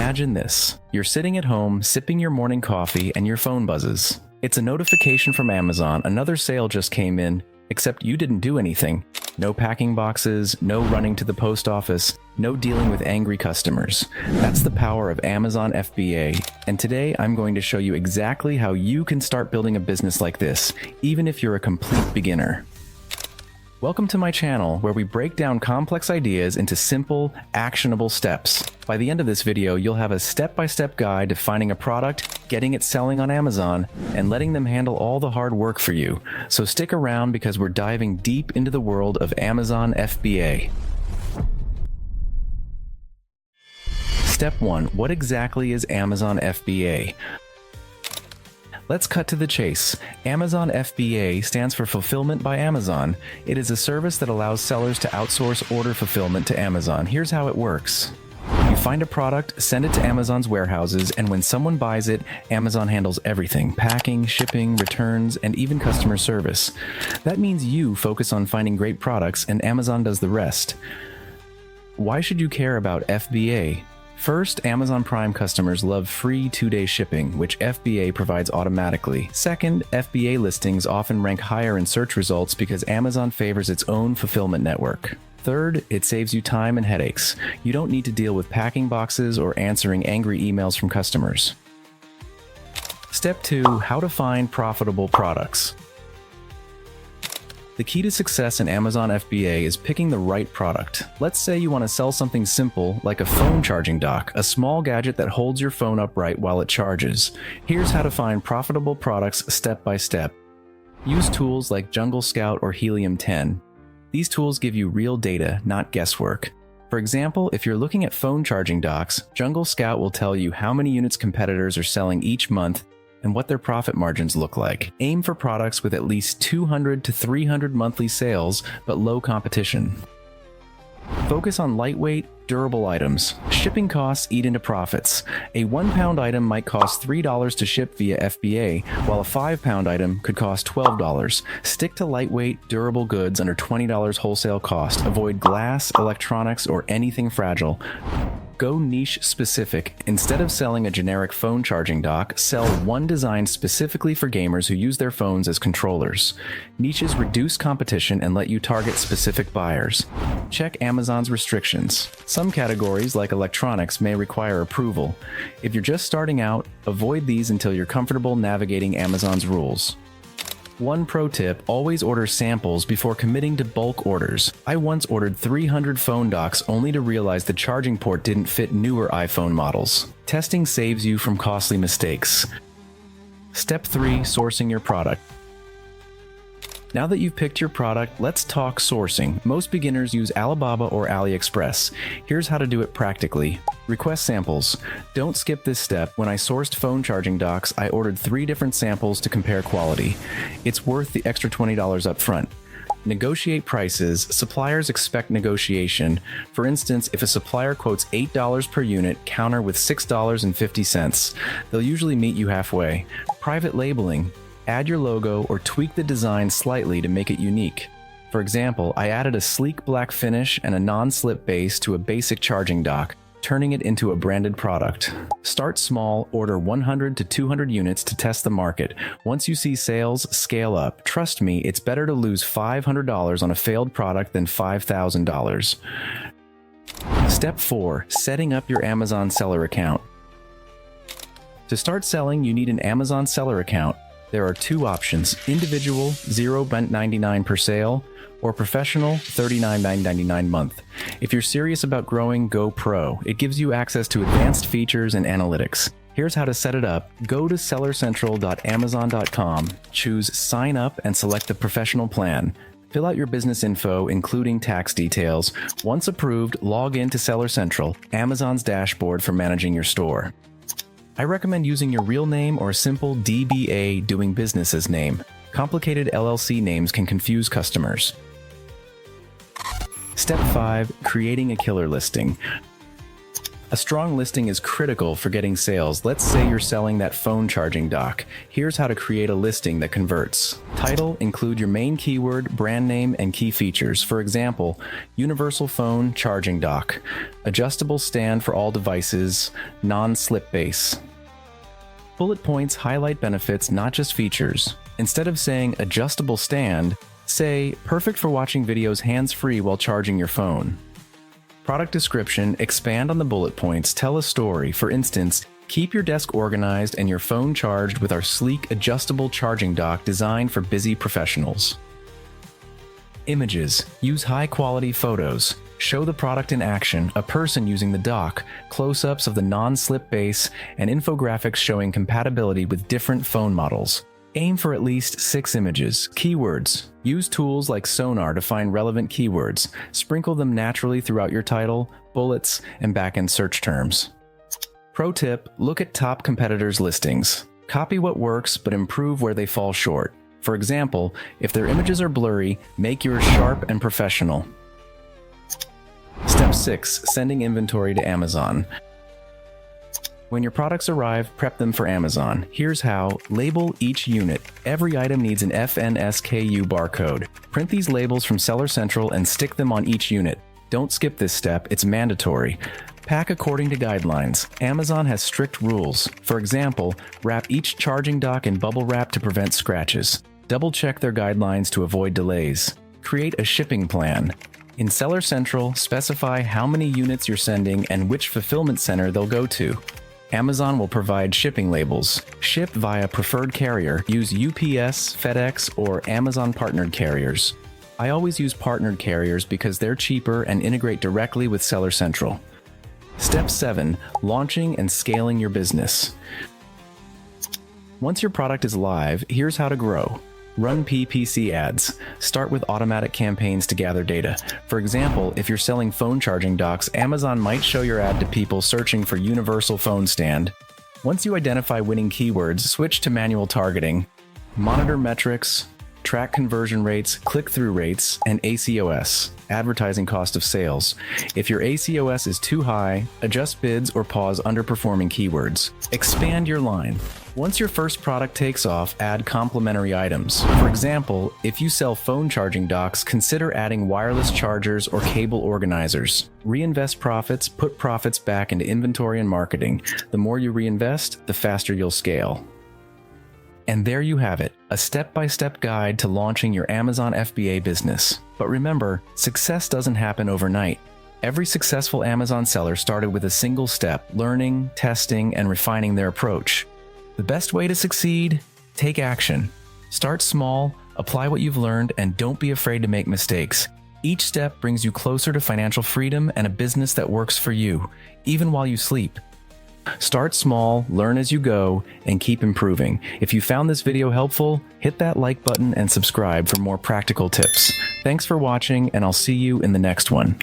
Imagine this. You're sitting at home, sipping your morning coffee, and your phone buzzes. It's a notification from Amazon. Another sale just came in, except you didn't do anything. No packing boxes, no running to the post office, no dealing with angry customers. That's the power of Amazon FBA. And today I'm going to show you exactly how you can start building a business like this, even if you're a complete beginner. Welcome to my channel, where we break down complex ideas into simple, actionable steps. By the end of this video, you'll have a step-by-step guide to finding a product, getting it selling on Amazon, and letting them handle all the hard work for you. So stick around because we're diving deep into the world of Amazon FBA. Step 1. What exactly is Amazon FBA? Let's cut to the chase. Amazon FBA stands for Fulfillment by Amazon. It is a service that allows sellers to outsource order fulfillment to Amazon. Here's how it works. You find a product, send it to Amazon's warehouses, and when someone buys it, Amazon handles everything: packing, shipping, returns, and even customer service. That means you focus on finding great products and Amazon does the rest. Why should you care about FBA? First, Amazon Prime customers love free 2-day shipping, which FBA provides automatically. Second, FBA listings often rank higher in search results because Amazon favors its own fulfillment network. Third, it saves you time and headaches. You don't need to deal with packing boxes or answering angry emails from customers. Step 2. How to find profitable products. The key to success in Amazon FBA is picking the right product. Let's say you want to sell something simple like a phone charging dock, a small gadget that holds your phone upright while it charges. Here's how to find profitable products step by step. Use tools like Jungle Scout or Helium 10. These tools give you real data, not guesswork. For example, if you're looking at phone charging docks, Jungle Scout will tell you how many units competitors are selling each month and what their profit margins look like. Aim for products with at least 200 to 300 monthly sales, but low competition. Focus on lightweight, durable items. Shipping costs eat into profits. A 1-pound item might cost $3 to ship via FBA, while a 5-pound item could cost $12. Stick to lightweight, durable goods under $20 wholesale cost. Avoid glass, electronics, or anything fragile. Go niche specific. Instead of selling a generic phone charging dock, sell one designed specifically for gamers who use their phones as controllers. Niches reduce competition and let you target specific buyers. Check Amazon's restrictions. Some categories, like electronics, may require approval. If you're just starting out, avoid these until you're comfortable navigating Amazon's rules. One pro tip: always order samples before committing to bulk orders. I once ordered 300 phone docks only to realize the charging port didn't fit newer iPhone models. Testing saves you from costly mistakes. Step 3. Sourcing your product. Now that you've picked your product, let's talk sourcing. Most beginners use Alibaba or AliExpress. Here's how to do it practically. Request samples. Don't skip this step. When I sourced phone charging docks, I ordered 3 different samples to compare quality. It's worth the extra $20 up front. Negotiate prices. Suppliers expect negotiation. For instance, if a supplier quotes $8 per unit, counter with $6.50. They'll usually meet you halfway. Private labeling. Add your logo or tweak the design slightly to make it unique. For example, I added a sleek black finish and a non-slip base to a basic charging dock, turning it into a branded product. Start small, order 100 to 200 units to test the market. Once you see sales, scale up. Trust me, it's better to lose $500 on a failed product than $5,000. Step 4. Setting up your Amazon seller account. To start selling, you need an Amazon seller account. There are 2 options: individual, $0.99 per sale, or professional, $39.99 a month. If you're serious about growing, go pro. It gives you access to advanced features and analytics. Here's how to set it up. Go to sellercentral.amazon.com, choose sign up, and select the professional plan. Fill out your business info, including tax details. Once approved, log in to Seller Central, Amazon's dashboard for managing your store. I recommend using your real name or a simple DBA doing business as name. Complicated LLC names can confuse customers. Step 5. Creating a killer listing. A strong listing is critical for getting sales. Let's say you're selling that phone charging dock. Here's how to create a listing that converts. Title: include your main keyword, brand name, and key features. For example, universal phone charging dock, adjustable stand for all devices, non-slip base. Bullet points highlight benefits, not just features. Instead of saying adjustable stand, say perfect for watching videos hands-free while charging your phone. Product description: expand on the bullet points, tell a story. For instance, keep your desk organized and your phone charged with our sleek adjustable charging dock designed for busy professionals. Images: use high-quality photos. Show the product in action, a person using the dock, close-ups of the non-slip base, and infographics showing compatibility with different phone models. Aim for at least 6 images. Keywords: use tools like Sonar to find relevant keywords. Sprinkle them naturally throughout your title, bullets, and back-end search terms. Pro tip: look at top competitors' listings. Copy what works, but improve where they fall short. For example, if their images are blurry, make yours sharp and professional. Step 6. Sending inventory to Amazon. When your products arrive, prep them for Amazon. Here's how. Label each unit. Every item needs an FNSKU barcode. Print these labels from Seller Central and stick them on each unit. Don't skip this step, it's mandatory. Pack according to guidelines. Amazon has strict rules. For example, wrap each charging dock in bubble wrap to prevent scratches. Double-check their guidelines to avoid delays. Create a shipping plan. In Seller Central, specify how many units you're sending and which fulfillment center they'll go to. Amazon will provide shipping labels. Ship via preferred carrier. Use UPS, FedEx, or Amazon partnered carriers. I always use partnered carriers because they're cheaper and integrate directly with Seller Central. Step 7. Launching and scaling your business. Once your product is live, here's how to grow. Run PPC ads. Start with automatic campaigns to gather data. For example, if you're selling phone charging docks, Amazon might show your ad to people searching for universal phone stand. Once you identify winning keywords, switch to manual targeting. Monitor metrics, track conversion rates, click-through rates, and ACOS, advertising cost of sales. If your ACOS is too high, adjust bids or pause underperforming keywords. Expand your line. Once your first product takes off, add complementary items. For example, if you sell phone charging docks, consider adding wireless chargers or cable organizers. Reinvest profits, put profits back into inventory and marketing. The more you reinvest, the faster you'll scale. And there you have it, a step-by-step guide to launching your Amazon FBA business. But remember, success doesn't happen overnight. Every successful Amazon seller started with a single step: learning, testing, and refining their approach. The best way to succeed? Take action. Start small, apply what you've learned, and don't be afraid to make mistakes. Each step brings you closer to financial freedom and a business that works for you, even while you sleep. Start small, learn as you go, and keep improving. If you found this video helpful, hit that like button and subscribe for more practical tips. Thanks for watching, and I'll see you in the next one.